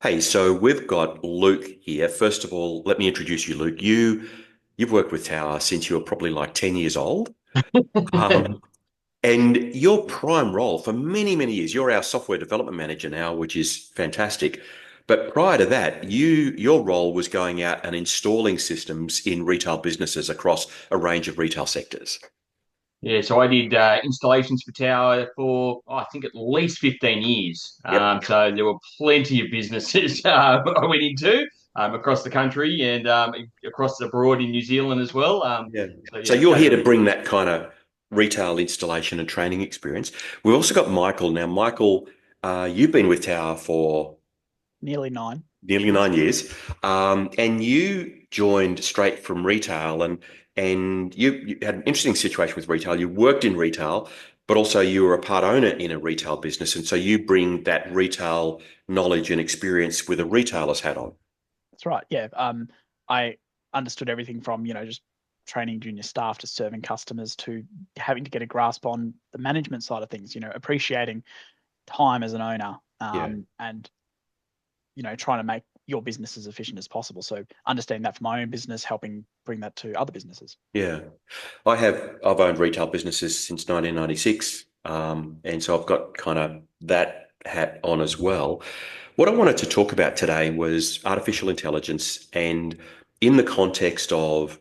Hey, so we've got Luke here. First of all, let me introduce you, Luke. You've worked with Tower since you were probably like 10 years old. Um, and your prime role for many, many years, you're our software development manager now, which is fantastic. But prior to that, your role was going out and installing systems in retail businesses across a range of retail sectors. Yeah, so I did installations for Tower for I think at least 15 years. Yep. So there were plenty of businesses I went into across the country and across abroad in New Zealand as well. Yeah. So So yeah, you're here to totally. bring that kind of retail installation and training experience. We've also got Michael. Now, Michael, you've been with Tower for Nearly 9. nearly 9 years, and you joined straight from retail, and you had an interesting situation with retail. You worked in retail, but also you were a part owner in a retail business, and so you bring that retail knowledge and experience with a retailer's hat on. That's right. Yeah. I understood everything from, just training junior staff to serving customers to having to get a grasp on the management side of things, appreciating time as an owner, Yeah. and, trying to make your business as efficient as possible. So understanding that for my own business, helping bring that to other businesses. Yeah. I've owned retail businesses since 1996. And so I've got kind of that hat on as well. What I wanted to talk about today was artificial intelligence and in the context of,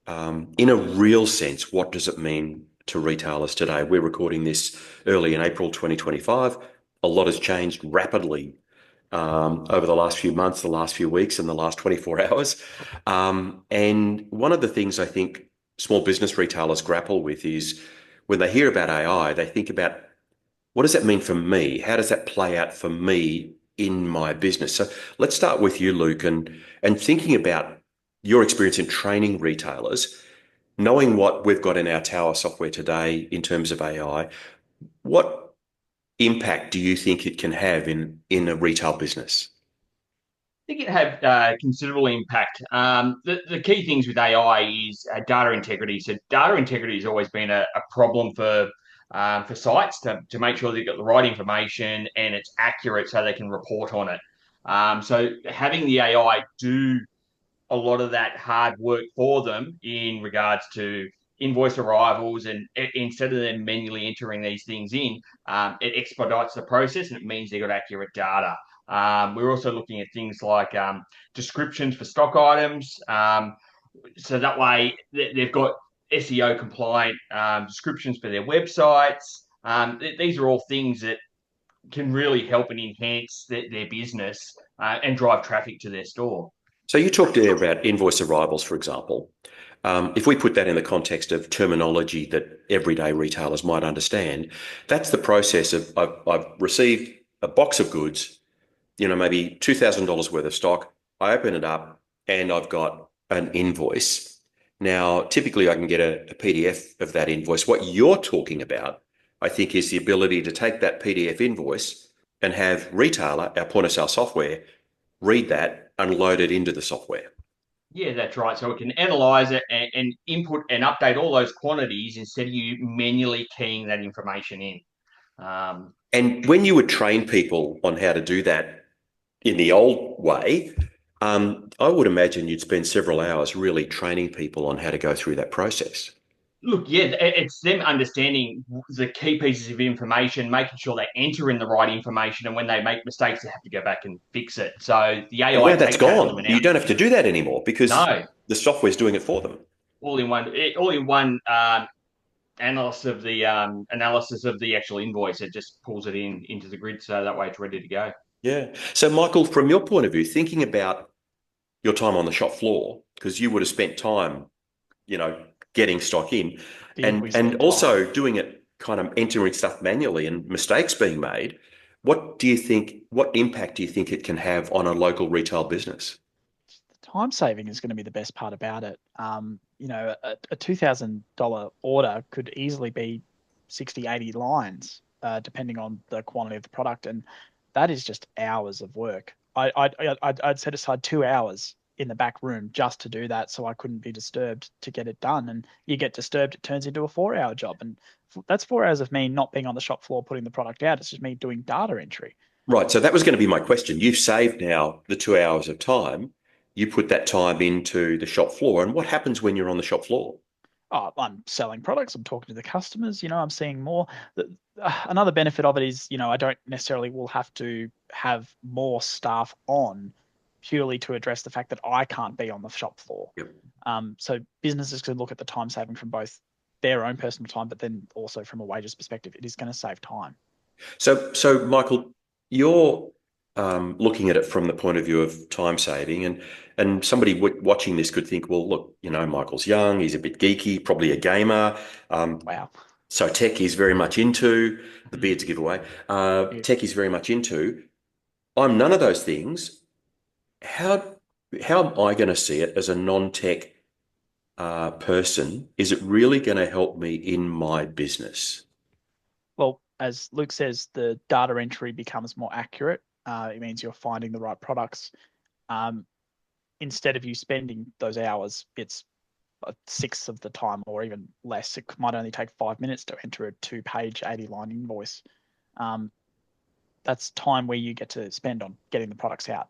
in a real sense, what does it mean to retailers today? We're recording this early in April 2025. A lot has changed rapidly over the last few months, the last few weeks, and the last 24 hours. And one of the things I think small business retailers grapple with is when they hear about AI, they think about what does that mean for me? How does that play out for me in my business? So let's start with you, Luke, and thinking about your experience in training retailers, knowing what we've got in our tower software today in terms of AI, what impact do you think it can have in a retail business? I think it had considerable impact. The key things with AI is data integrity. So data integrity has always been a problem for sites to make sure they've got the right information and it's accurate so they can report on it. So having the AI do a lot of that hard work for them in regards to invoice arrivals and instead of them manually entering these things in, it expedites the process and it means they've got accurate data. We're also looking at things like descriptions for stock items. So that way they've got SEO compliant descriptions for their websites. These are all things that can really help and enhance their business and drive traffic to their store. So you talked there about invoice arrivals, for example. If we put that in the context of terminology that everyday retailers might understand, that's the process of I've received a box of goods, maybe $2,000 worth of stock. I open it up and I've got an invoice. Now, typically I can get a PDF of that invoice. What you're talking about, I think, is the ability to take that PDF invoice and have retailer, our point of sale software, read that and load it into the software. Yeah, that's right. So it can analyze it and input and update all those quantities instead of you manually keying that information in. Um, And when you would train people on how to do that in the old way, I would imagine you'd spend several hours really training people on how to go through that process. Look, yeah, it's them understanding the key pieces of information, making sure they enter in the right information, and when they make mistakes, they have to go back and fix it. So the And AI now that's takes that gone. element You out. don't have to do that anymore because No, the software's doing it for them. all in one analysis of the actual invoice. It just pulls it into the grid, so that way it's ready to go. Yeah. So, Michael, from your point of view, thinking about your time on the shop floor, because you would have spent time, you know, getting stock in Did and we and spend time? also doing it kind of entering stuff manually and mistakes being made, what impact do you think it can have on a local retail business? Time saving is going to be the best part about it. A $2,000 order could easily be 60, 80 lines, depending on the quantity of the product. And that is just hours of work. I'd set aside 2 hours in the back room just to do that so I couldn't be disturbed to get it done. And you get disturbed, it turns into a 4 hour job. And that's 4 hours of me not being on the shop floor putting the product out. It's just me doing data entry. Right. So that was going to be my question. You've saved now the 2 hours of time. You put that time into the shop floor. And what happens when you're on the shop floor? Oh, I'm selling products. I'm talking to the customers. I'm seeing more. Another benefit of it is, I don't necessarily will have to have more staff on purely to address the fact that I can't be on the shop floor. Yep. So businesses can look at the time saving from both their own personal time, but then also from a wages perspective, it is going to save time. So Michael, you're looking at it from the point of view of time saving, and somebody watching this could think, well, look, Michael's young, he's a bit geeky, probably a gamer. Wow. So tech is very much into. The Mhm. beard's a giveaway. Yeah. Tech is very much into. I'm none of those things. How how am I going to see it as a non-tech person? Is it really going to help me in my business? Well, as Luke says, the data entry becomes more accurate. It means you're finding the right products. Um, Instead of you spending those hours, it's a sixth of the time or even less. It might only take 5 minutes to enter a 2-page, 80-line invoice. Um, that's time where you get to spend on getting the products out.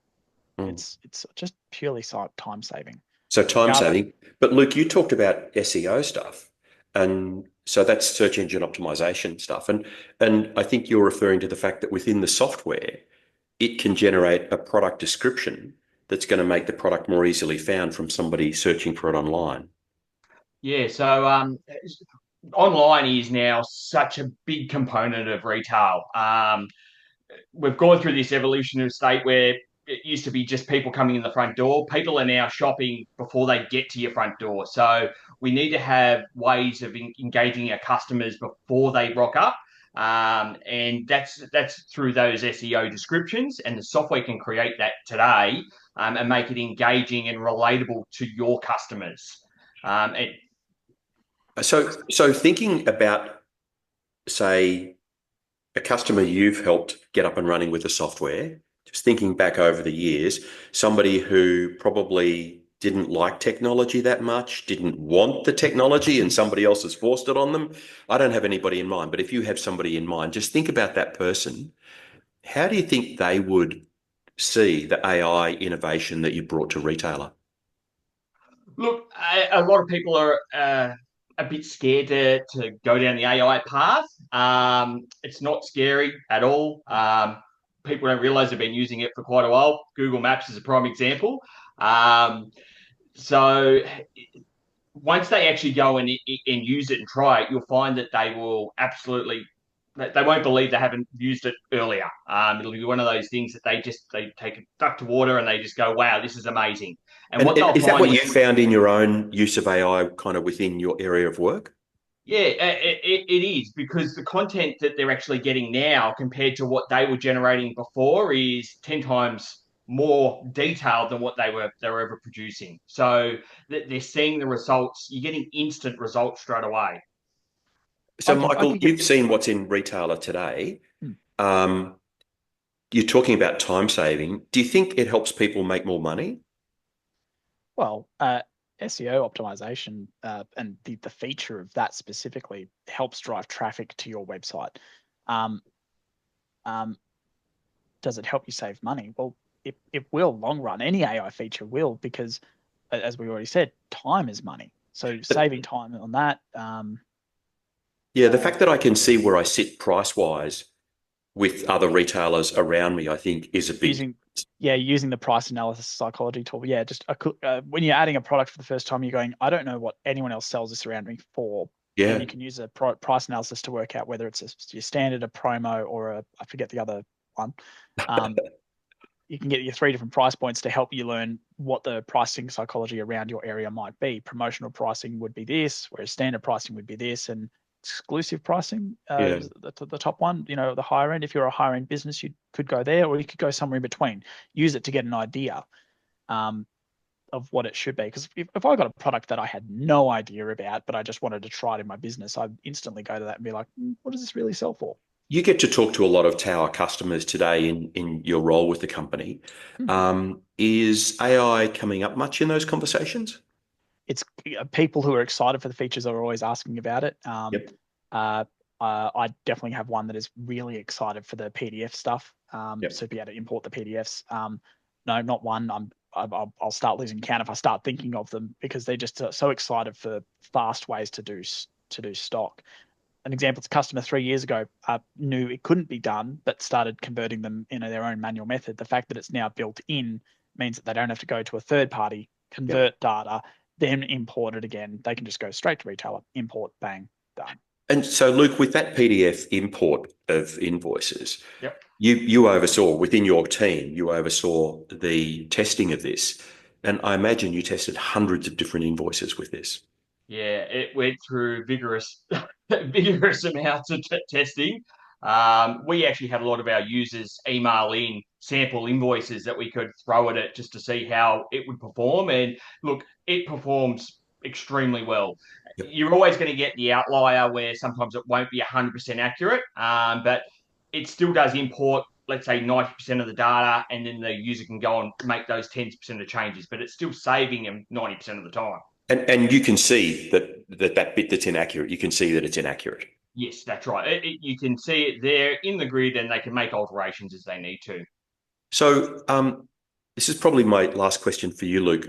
Mm. It's just purely time saving. So time Data, saving. But Luke, you talked about SEO stuff. And so that's search engine optimization stuff. And I think you're referring to the fact that within the software, it can generate a product description that's going to make the product more easily found from somebody searching for it online. Yeah, so online is now such a big component of retail. We've gone through this evolutionary state where it used to be just people coming in the front door. People are now shopping before they get to your front door. So we need to have ways of engaging our customers before they rock up. And that's through those SEO descriptions, and the software can create that today, and make it engaging and relatable to your customers. And So thinking about, say, a customer you've helped get up and running with the software, just thinking back over the years, somebody who probably didn't like technology that much, didn't want the technology, and somebody else has forced it on them. I don't have anybody in mind, but if you have somebody in mind, just think about that person. How do you think they would see the AI innovation that you brought to retailer? look, a lot of people are a bit scared to go down the AI path. It's not scary at all. People don't realize they've been using it for quite a while. Google Maps is a prime example. Um, so once they actually go and use it and try it, you'll find that they will absolutely they won't believe they haven't used it earlier. It'll be one of those things that they take a duck to water and they just go, "Wow, this is amazing." And And what they'll is that find what you is, found in your own use of AI kind of within your area of work? yeah, it is, because the content that they're actually getting now compared to what they were generating before is 10 times more detailed than what they were ever producing. So they're seeing the results. You're getting instant results straight away. So, I Michael, could get. you've seen what's in retailer today. Hmm. Um, you're talking about time saving. Do you think it helps people make more money? Well, SEO optimization and the feature of that specifically helps drive traffic to your website. Um, um, does it help you save money? Well, it will long run. Any AI feature will, because as we already said, time is money. So But saving time on that. yeah, the Uh, fact that I can see where I sit price wise with other retailers around me, I think is a big. using using the price analysis psychology tool. Yeah, just when you're adding a product for the first time, you're going, I don't know what anyone else sells this around me for. And Yeah, you can use a price analysis to work out whether it's your standard, a promo, or I forget the other one. Um, you can get your 3 different price points to help you learn what the pricing psychology around your area might be. Promotional pricing would be this, whereas standard pricing would be this, and exclusive pricing yeah. is the top one. The higher end. If you're a higher end business, you could go there, or you could go somewhere in between. Use it to get an idea um, of what it should be. Because if I got a product that I had no idea about, but I just wanted to try it in my business, I'd instantly go to that and be like, what does this really sell for? You get to talk to a lot of Tower customers today in your role with the company. Hmm. Is AI coming up much in those conversations? It's people who are excited for the features are always asking about it. Yep. I definitely have one that is really excited for the PDF stuff. Yep. So be able to import the PDFs. No, not one. I'll start losing count if I start thinking of them, because they're just so excited for fast ways to do stock. An example, it's a customer 3 years ago knew it couldn't be done, but started converting them in their own manual method. The fact that it's now built in means that they don't have to go to a third party, Yep. convert data, then import it again. They can just go straight to retailer, import, bang, done. And so, Luke, with that PDF import of invoices, Yep. you oversaw within your team, you oversaw the testing of this. And I imagine you tested hundreds of different invoices with this. Yeah, it went through vigorous, vigorous amounts of testing. We actually had a lot of our users email in sample invoices that we could throw at it just to see how it would perform. And look, it performs extremely well. Yep. You're always going to get the outlier where sometimes it won't be 100% accurate, but it still does import, let's say, 90% of the data, and then the user can go and make those 10% of changes, but it's still saving them 90% of the time. And you can see that bit that's inaccurate, you can see that it's inaccurate. Yes, that's right. You can see it there in the grid, and they can make alterations as they need to. So this is probably my last question for you, Luke.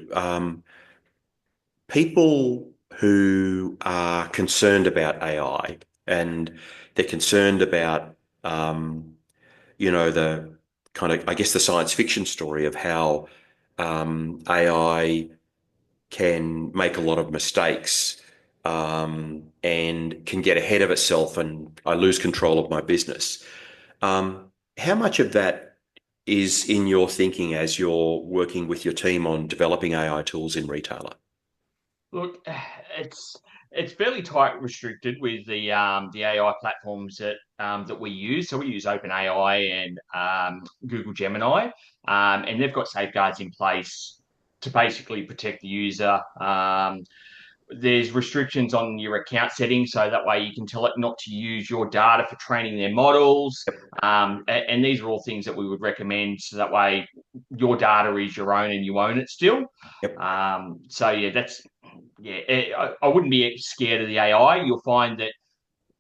People who are concerned about AI, and they're concerned about the kind of, I guess, the science fiction story of how AI can make a lot of mistakes, and can get ahead of itself, and I lose control of my business. How much of that is in your thinking as you're working with your team on developing AI tools in retailer? Look, it's it's fairly tight restricted with the AI platforms that we use. So we use OpenAI and Google Gemini, and they've got safeguards in place to basically protect the user. There's restrictions on your account settings, so that way you can tell it not to use your data for training their models. And these are all things that we would recommend, so that way your data is your own and you own it still. Yep. So yeah, I wouldn't be scared of the AI. You'll find that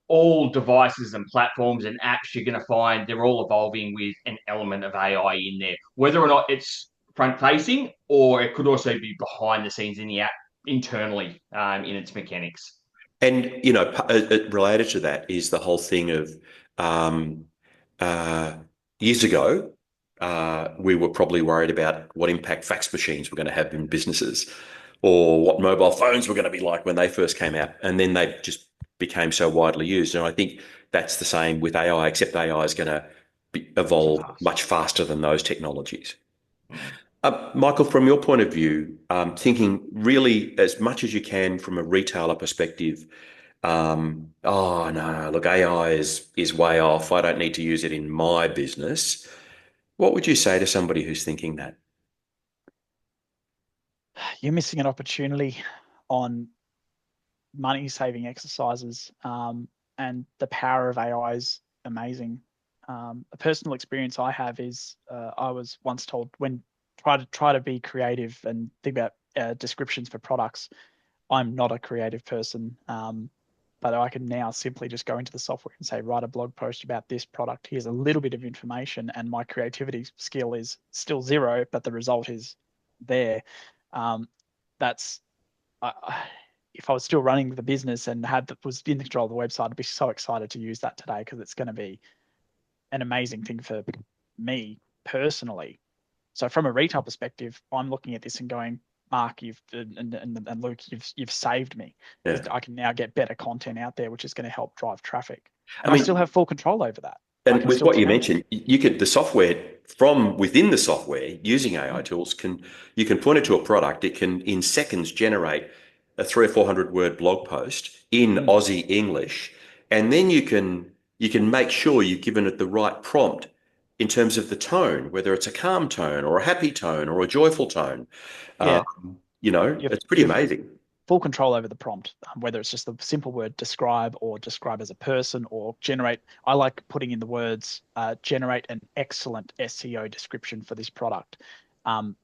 all devices and platforms and apps you're going to find, they're all evolving with an element of AI in there, whether or not it's front facing, or it could also be behind the scenes in the app internally, in its mechanics. And related to that is the whole thing of um, uh, years ago, we were probably worried about what impact fax machines were going to have in businesses, or what mobile phones were going to be like when they first came out, and then they just became so widely used. And I think that's the same with AI, except AI is going to evolve much faster than those technologies. Mm. Michael, from your point of view, thinking really as much as you can from a retailer perspective, oh no, look, AI is way off. I don't need to use it in my business. What would you say to somebody who's thinking that? You're missing an opportunity on money saving exercises, and the power of AI is amazing. A personal experience I have is I was once told, when try to be creative and think about descriptions for products. I'm not a creative person, but I can now simply just go into the software and say, write a blog post about this product. Here's a little bit of information, and my creativity skill is still zero, but the result is there. Um, that's if I was still running the business and was in control of the website, I'd be so excited to use that today, because it's going to be an amazing thing for me personally. So from a retail perspective, I'm looking at this and going, Mark, and Luke, you've saved me, Yeah. because I can now get better content out there, which is going to help drive traffic, I and I still mean, have full control over that. I and can with still what you change it. mentioned, you could the software from within the software using AI Mm. tools you can point it to a product. It can in seconds generate a 300 or 400 word blog post in Mm. Aussie English, and then you can make sure you've given it the right prompt in terms of the tone, whether it's a calm tone or a happy tone or a joyful tone. Yeah, It's pretty you've amazing. full control over the prompt, whether it's just the simple word describe, or describe as a person, or generate. I like putting in the words, generate an excellent SEO description for this product. Um,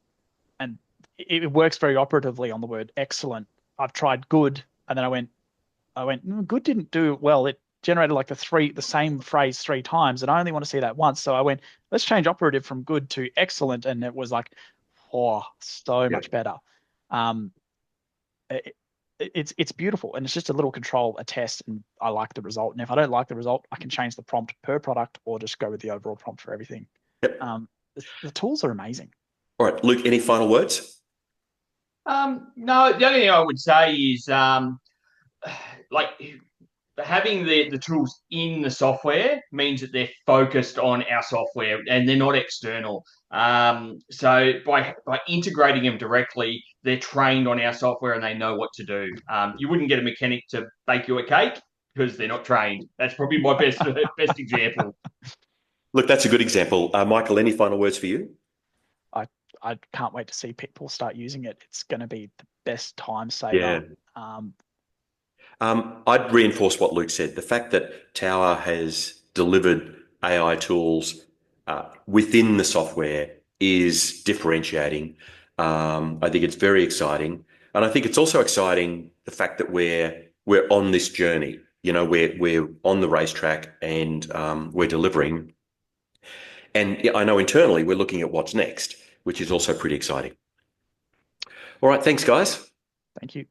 and it works very operatively on the word excellent. I've tried good, and then I went, good didn't do well. It generated like the same phrase 3 times, and I only want to see that once. So I went, let's change operative from good to excellent, and it was like, oh, so Yeah. much better. Um, it, it's beautiful, and it's just a little control, a test, and I like the result. And if I don't like the result, I can change the prompt per product or just go with the overall prompt for everything. Yep. The tools are amazing. All right, Luke, any final words? No, the only thing I would say is like having the tools in the software means that they're focused on our software and they're not external. So by integrating them directly, they're trained on our software and they know what to do. You wouldn't get a mechanic to bake you a cake because they're not trained. That's probably my best example. Look, that's a good example. Michael, any final words for you? I I can't wait to see people start using it. It's going to be the best time Yeah. saver. Um, I'd reinforce what Luke said. The fact that Tower has delivered AI tools within the software is differentiating. I think it's very exciting, and I think it's also exciting the fact that we're on this journey. You know, we're on the racetrack and we're delivering. And yeah, I know internally we're looking at what's next, which is also pretty exciting. All right, thanks, guys. Thank you.